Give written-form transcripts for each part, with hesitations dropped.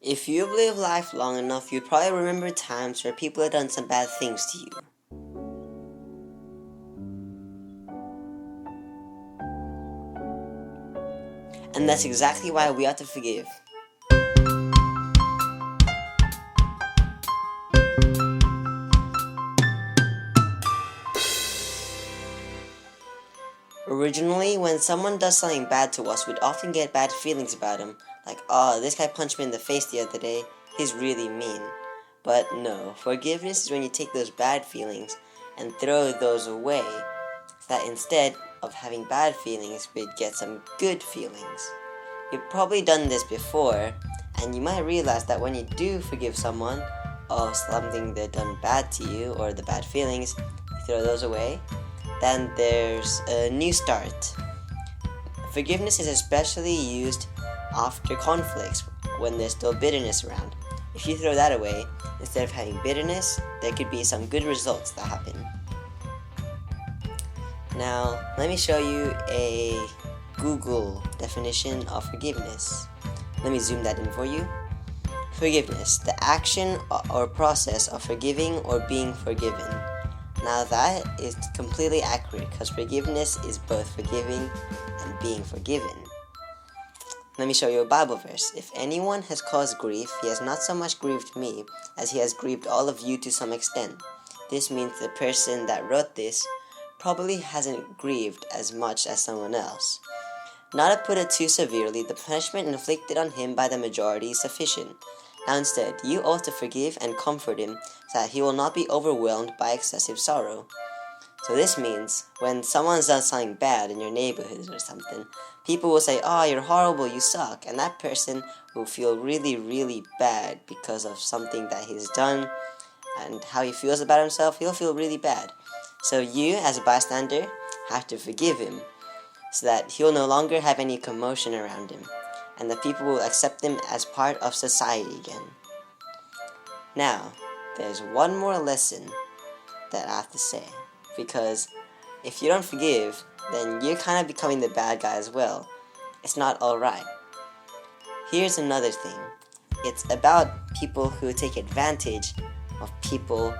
If you've lived life long enough, you'd probably remember times where people have done some bad things to you. And that's exactly why we ought to forgive. Originally, when someone does something bad to us, we'd often get bad feelings about him. Like, oh, this guy punched me in the face the other day, he's really mean. But no, forgiveness is when you take those bad feelings and throw those away, so that instead of having bad feelings, we'd get some good feelings. You've probably done this before, and you might realize that when you do forgive someone of something they've done bad to you, or the bad feelings, you throw those away, then there's a new start. Forgiveness is especially used after conflicts, when there's still bitterness around. If you throw that away, instead of having bitterness, there could be some good results that happen. Now, let me show you a Google definition of forgiveness. Let me zoom that in for you. Forgiveness, the action or process of forgiving or being forgiven. Now that is completely accurate, because forgiveness is both forgiving and being forgiven. Let me show you a Bible verse. If anyone has caused grief, he has not so much grieved me as he has grieved all of you to some extent. This means the person that wrote this probably hasn't grieved as much as someone else. Not to put it too severely, the punishment inflicted on him by the majority is sufficient. Now instead, you ought to forgive and comfort him, so that he will not be overwhelmed by excessive sorrow. So this means, when someone's done something bad in your neighborhood or something, people will say, oh, you're horrible, you suck, and that person will feel really, really bad because of something that he's done, and how he feels about himself, he'll feel really bad. So you, as a bystander, have to forgive him, so that he'll no longer have any commotion around him, and that people will accept him as part of society again. Now, there's one more lesson that I have to say, because if you don't forgive, then you're kind of becoming the bad guy as well. It's not alright. Here's another thing. It's about people who take advantage of people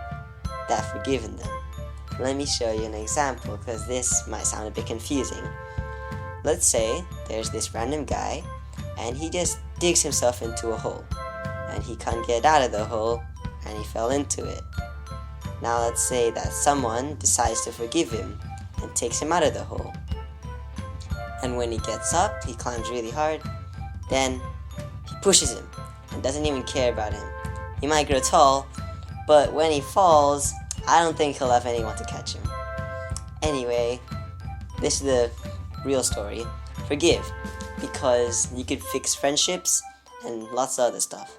that have forgiven them. Let me show you an example, because this might sound a bit confusing. Let's say there's this random guy, and he just digs himself into a hole, and he can't get out of the hole, and he fell into it. Now let's say that someone decides to forgive him and takes him out of the hole. And when he gets up, he climbs really hard, then he pushes him and doesn't even care about him. He might grow tall, but when he falls, I don't think he'll have anyone to catch him. Anyway, this is the real story. Forgive, because you could fix friendships and lots of other stuff.